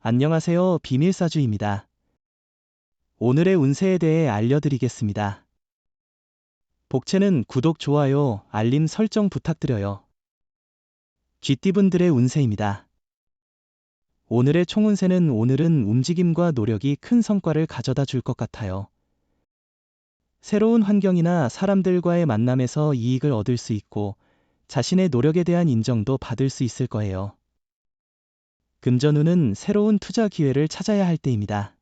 안녕하세요. 비밀사주입니다. 오늘의 운세에 대해 알려드리겠습니다. 복채는 구독, 좋아요, 알림 설정 부탁드려요. 쥐띠분들의 운세입니다. 오늘의 총운세는 오늘은 움직임과 노력이 큰 성과를 가져다 줄 것 같아요. 새로운 환경이나 사람들과의 만남에서 이익을 얻을 수 있고 자신의 노력에 대한 인정도 받을 수 있을 거예요. 금전운은 새로운 투자 기회를 찾아야 할 때입니다.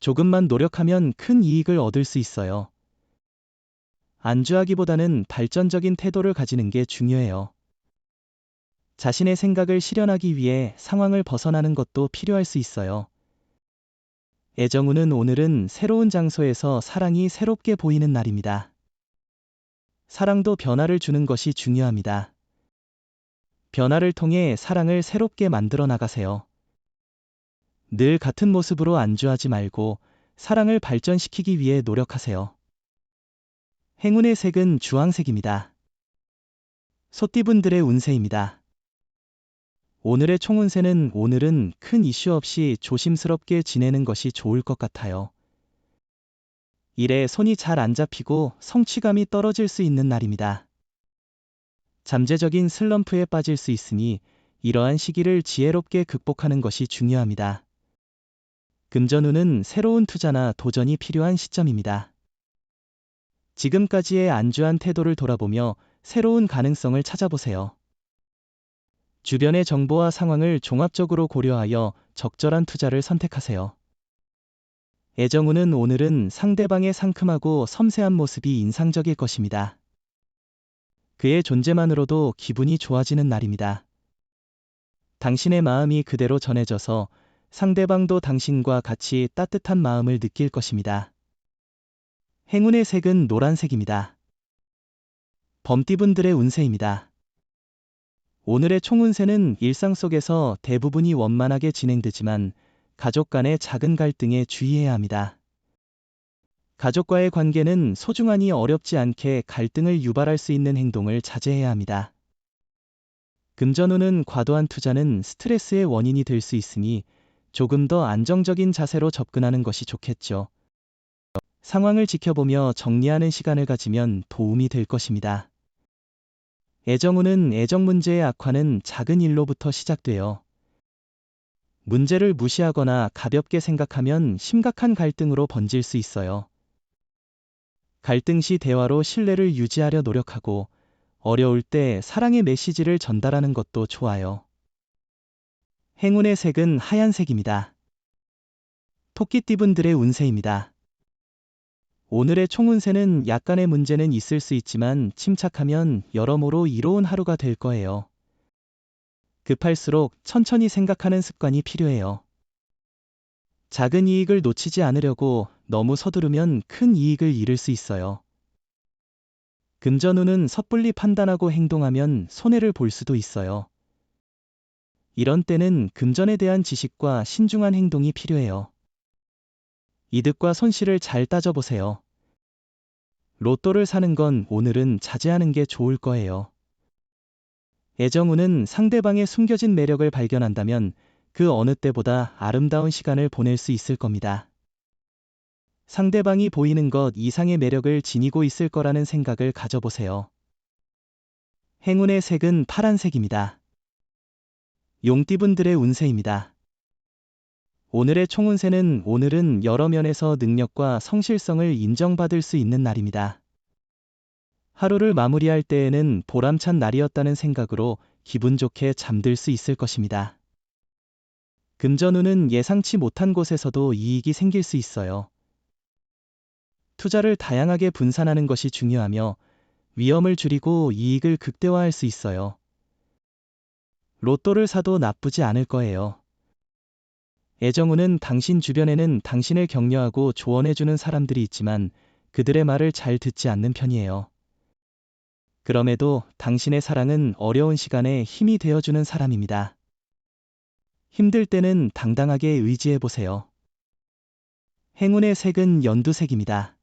조금만 노력하면 큰 이익을 얻을 수 있어요. 안주하기보다는 발전적인 태도를 가지는 게 중요해요. 자신의 생각을 실현하기 위해 상황을 벗어나는 것도 필요할 수 있어요. 애정운은 오늘은 새로운 장소에서 사랑이 새롭게 보이는 날입니다. 사랑도 변화를 주는 것이 중요합니다. 변화를 통해 사랑을 새롭게 만들어 나가세요. 늘 같은 모습으로 안주하지 말고 사랑을 발전시키기 위해 노력하세요. 행운의 색은 주황색입니다. 소띠분들의 운세입니다. 오늘의 총운세는 오늘은 큰 이슈 없이 조심스럽게 지내는 것이 좋을 것 같아요. 일에 손이 잘 안 잡히고 성취감이 떨어질 수 있는 날입니다. 잠재적인 슬럼프에 빠질 수 있으니 이러한 시기를 지혜롭게 극복하는 것이 중요합니다. 금전운은 새로운 투자나 도전이 필요한 시점입니다. 지금까지의 안주한 태도를 돌아보며 새로운 가능성을 찾아보세요. 주변의 정보와 상황을 종합적으로 고려하여 적절한 투자를 선택하세요. 애정운은 오늘은 상대방의 상큼하고 섬세한 모습이 인상적일 것입니다. 그의 존재만으로도 기분이 좋아지는 날입니다. 당신의 마음이 그대로 전해져서 상대방도 당신과 같이 따뜻한 마음을 느낄 것입니다. 행운의 색은 노란색입니다. 범띠분들의 운세입니다. 오늘의 총운세는 일상 속에서 대부분이 원만하게 진행되지만 가족 간의 작은 갈등에 주의해야 합니다. 가족과의 관계는 소중하니 어렵지 않게 갈등을 유발할 수 있는 행동을 자제해야 합니다. 금전운은 과도한 투자는 스트레스의 원인이 될 수 있으니 조금 더 안정적인 자세로 접근하는 것이 좋겠죠. 상황을 지켜보며 정리하는 시간을 가지면 도움이 될 것입니다. 애정운은 애정 문제의 악화는 작은 일로부터 시작돼요. 문제를 무시하거나 가볍게 생각하면 심각한 갈등으로 번질 수 있어요. 갈등 시 대화로 신뢰를 유지하려 노력하고 어려울 때 사랑의 메시지를 전달하는 것도 좋아요. 행운의 색은 하얀색입니다. 토끼띠분들의 운세입니다. 오늘의 총운세는 약간의 문제는 있을 수 있지만 침착하면 여러모로 이로운 하루가 될 거예요. 급할수록 천천히 생각하는 습관이 필요해요. 작은 이익을 놓치지 않으려고 너무 서두르면 큰 이익을 잃을 수 있어요. 금전운은 섣불리 판단하고 행동하면 손해를 볼 수도 있어요. 이런 때는 금전에 대한 지식과 신중한 행동이 필요해요. 이득과 손실을 잘 따져보세요. 로또를 사는 건 오늘은 자제하는 게 좋을 거예요. 애정운은 상대방의 숨겨진 매력을 발견한다면 그 어느 때보다 아름다운 시간을 보낼 수 있을 겁니다. 상대방이 보이는 것 이상의 매력을 지니고 있을 거라는 생각을 가져보세요. 행운의 색은 파란색입니다. 용띠분들의 운세입니다. 오늘의 총운세는 오늘은 여러 면에서 능력과 성실성을 인정받을 수 있는 날입니다. 하루를 마무리할 때에는 보람찬 날이었다는 생각으로 기분 좋게 잠들 수 있을 것입니다. 금전운은 예상치 못한 곳에서도 이익이 생길 수 있어요. 투자를 다양하게 분산하는 것이 중요하며 위험을 줄이고 이익을 극대화할 수 있어요. 로또를 사도 나쁘지 않을 거예요. 애정운은 당신 주변에는 당신을 격려하고 조언해주는 사람들이 있지만 그들의 말을 잘 듣지 않는 편이에요. 그럼에도 당신의 사랑은 어려운 시간에 힘이 되어주는 사람입니다. 힘들 때는 당당하게 의지해보세요. 행운의 색은 연두색입니다.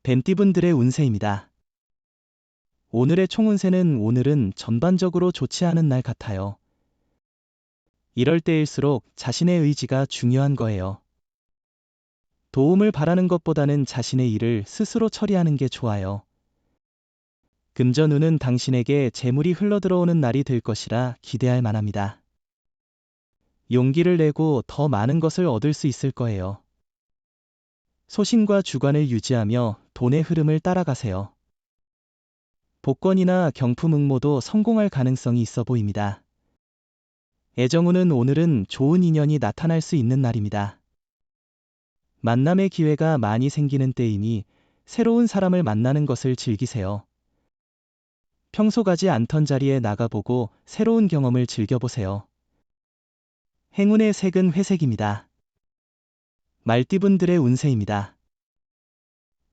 뱀띠분들의 운세입니다. 오늘의 총운세는 오늘은 전반적으로 좋지 않은 날 같아요. 이럴 때일수록 자신의 의지가 중요한 거예요. 도움을 바라는 것보다는 자신의 일을 스스로 처리하는 게 좋아요. 금전운은 당신에게 재물이 흘러들어오는 날이 될 것이라 기대할 만합니다. 용기를 내고 더 많은 것을 얻을 수 있을 거예요. 소신과 주관을 유지하며 돈의 흐름을 따라가세요. 복권이나 경품 응모도 성공할 가능성이 있어 보입니다. 애정운은 오늘은 좋은 인연이 나타날 수 있는 날입니다. 만남의 기회가 많이 생기는 때이니 새로운 사람을 만나는 것을 즐기세요. 평소 가지 않던 자리에 나가보고 새로운 경험을 즐겨보세요. 행운의 색은 회색입니다. 말띠분들의 운세입니다.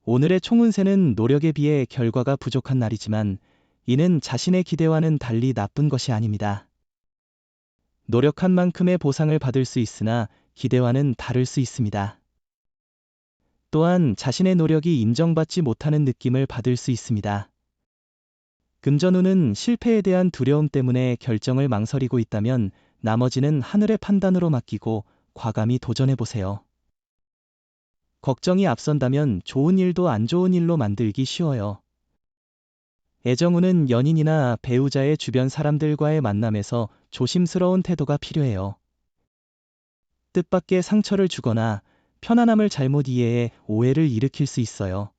오늘의 총운세는 노력에 비해 결과가 부족한 날이지만 이는 자신의 기대와는 달리 나쁜 것이 아닙니다. 노력한 만큼의 보상을 받을 수 있으나 기대와는 다를 수 있습니다. 또한 자신의 노력이 인정받지 못하는 느낌을 받을 수 있습니다. 금전운은 실패에 대한 두려움 때문에 결정을 망설이고 있다면 나머지는 하늘의 판단으로 맡기고 과감히 도전해보세요. 걱정이 앞선다면 좋은 일도 안 좋은 일로 만들기 쉬워요. 애정운은 연인이나 배우자의 주변 사람들과의 만남에서 조심스러운 태도가 필요해요. 뜻밖의 상처를 주거나 편안함을 잘못 이해해 오해를 일으킬 수 있어요.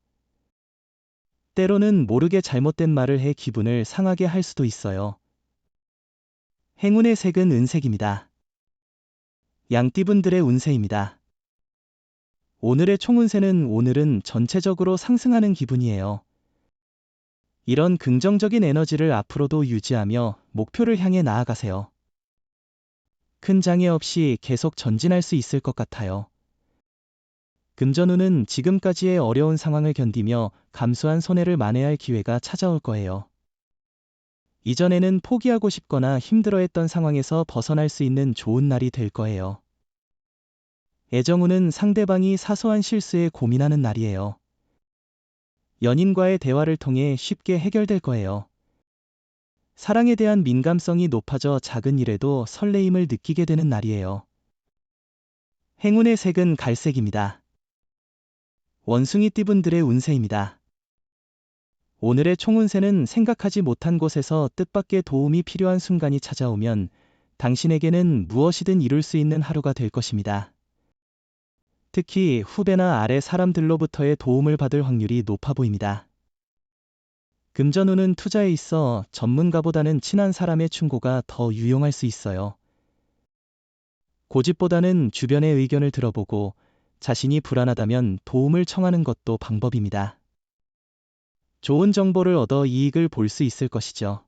때로는 모르게 잘못된 말을 해 기분을 상하게 할 수도 있어요. 행운의 색은 은색입니다. 양띠분들의 운세입니다. 오늘의 총운세는 오늘은 전체적으로 상승하는 기분이에요. 이런 긍정적인 에너지를 앞으로도 유지하며 목표를 향해 나아가세요. 큰 장애 없이 계속 전진할 수 있을 것 같아요. 금전운은 지금까지의 어려운 상황을 견디며 감수한 손해를 만회할 기회가 찾아올 거예요. 이전에는 포기하고 싶거나 힘들어했던 상황에서 벗어날 수 있는 좋은 날이 될 거예요. 애정운은 상대방이 사소한 실수에 고민하는 날이에요. 연인과의 대화를 통해 쉽게 해결될 거예요. 사랑에 대한 민감성이 높아져 작은 일에도 설레임을 느끼게 되는 날이에요. 행운의 색은 갈색입니다. 원숭이띠분들의 운세입니다. 오늘의 총운세는 생각하지 못한 곳에서 뜻밖의 도움이 필요한 순간이 찾아오면 당신에게는 무엇이든 이룰 수 있는 하루가 될 것입니다. 특히 후배나 아래 사람들로부터의 도움을 받을 확률이 높아 보입니다. 금전운은 투자에 있어 전문가보다는 친한 사람의 충고가 더 유용할 수 있어요. 고집보다는 주변의 의견을 들어보고 자신이 불안하다면 도움을 청하는 것도 방법입니다. 좋은 정보를 얻어 이익을 볼 수 있을 것이죠.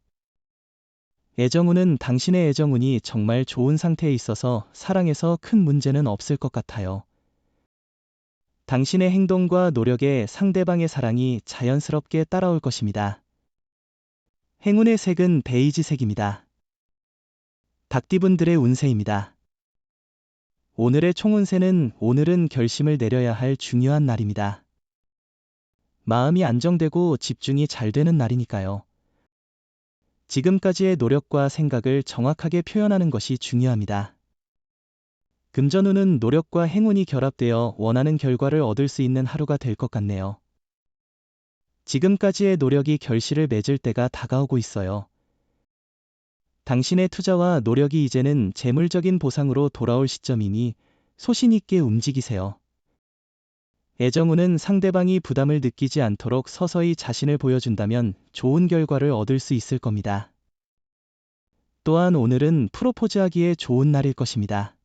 애정운은 당신의 애정운이 정말 좋은 상태에 있어서 사랑에서 큰 문제는 없을 것 같아요. 당신의 행동과 노력에 상대방의 사랑이 자연스럽게 따라올 것입니다. 행운의 색은 베이지색입니다. 닭띠분들의 운세입니다. 오늘의 총운세는 오늘은 결심을 내려야 할 중요한 날입니다. 마음이 안정되고 집중이 잘 되는 날이니까요. 지금까지의 노력과 생각을 정확하게 표현하는 것이 중요합니다. 금전운은 노력과 행운이 결합되어 원하는 결과를 얻을 수 있는 하루가 될 것 같네요. 지금까지의 노력이 결실을 맺을 때가 다가오고 있어요. 당신의 투자와 노력이 이제는 재물적인 보상으로 돌아올 시점이니 소신 있게 움직이세요. 애정운은 상대방이 부담을 느끼지 않도록 서서히 자신을 보여준다면 좋은 결과를 얻을 수 있을 겁니다. 또한 오늘은 프로포즈하기에 좋은 날일 것입니다.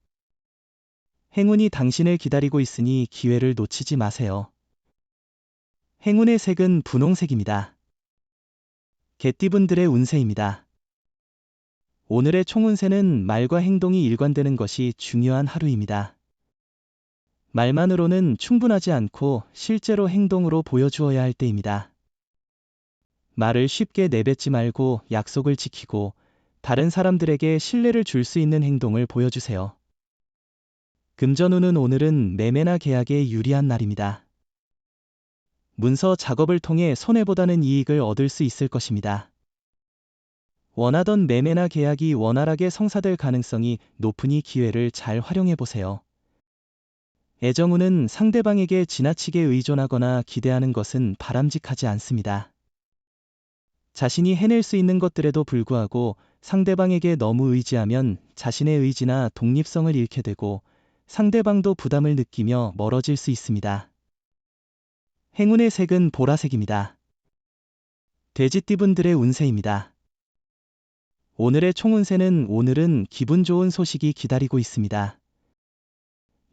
행운이 당신을 기다리고 있으니 기회를 놓치지 마세요. 행운의 색은 분홍색입니다. 개띠분들의 운세입니다. 오늘의 총운세는 말과 행동이 일관되는 것이 중요한 하루입니다. 말만으로는 충분하지 않고 실제로 행동으로 보여주어야 할 때입니다. 말을 쉽게 내뱉지 말고 약속을 지키고 다른 사람들에게 신뢰를 줄 수 있는 행동을 보여주세요. 금전운은 오늘은 매매나 계약에 유리한 날입니다. 문서 작업을 통해 손해보다는 이익을 얻을 수 있을 것입니다. 원하던 매매나 계약이 원활하게 성사될 가능성이 높으니 기회를 잘 활용해 보세요. 애정운은 상대방에게 지나치게 의존하거나 기대하는 것은 바람직하지 않습니다. 자신이 해낼 수 있는 것들에도 불구하고 상대방에게 너무 의지하면 자신의 의지나 독립성을 잃게 되고 상대방도 부담을 느끼며 멀어질 수 있습니다. 행운의 색은 보라색입니다. 돼지띠분들의 운세입니다. 오늘의 총운세는 오늘은 기분 좋은 소식이 기다리고 있습니다.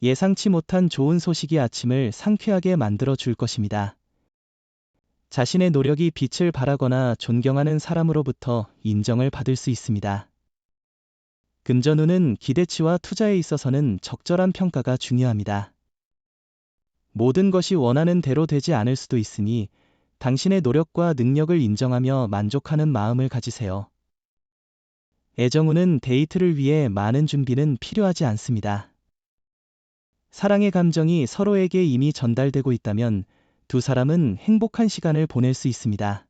예상치 못한 좋은 소식이 아침을 상쾌하게 만들어 줄 것입니다. 자신의 노력이 빛을 발하거나 존경하는 사람으로부터 인정을 받을 수 있습니다. 금전운은 기대치와 투자에 있어서는 적절한 평가가 중요합니다. 모든 것이 원하는 대로 되지 않을 수도 있으니 당신의 노력과 능력을 인정하며 만족하는 마음을 가지세요. 애정운은 데이트를 위해 많은 준비는 필요하지 않습니다. 사랑의 감정이 서로에게 이미 전달되고 있다면 두 사람은 행복한 시간을 보낼 수 있습니다.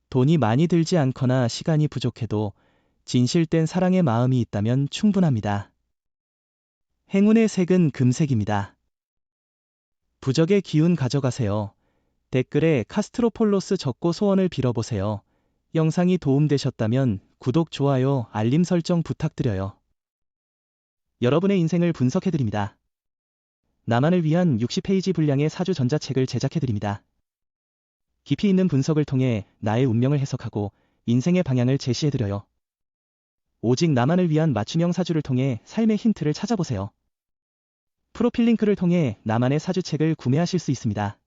돈이 많이 들지 않거나 시간이 부족해도 진실된 사랑의 마음이 있다면 충분합니다. 행운의 색은 금색입니다. 부적의 기운 가져가세요. 댓글에 카스트로폴로스 적고 소원을 빌어보세요. 영상이 도움되셨다면 구독, 좋아요, 알림 설정 부탁드려요. 여러분의 인생을 분석해드립니다. 나만을 위한 60페이지 분량의 사주 전자책을 제작해드립니다. 깊이 있는 분석을 통해 나의 운명을 해석하고 인생의 방향을 제시해드려요. 오직 나만을 위한 맞춤형 사주를 통해 삶의 힌트를 찾아보세요. 프로필 링크를 통해 나만의 사주책을 구매하실 수 있습니다.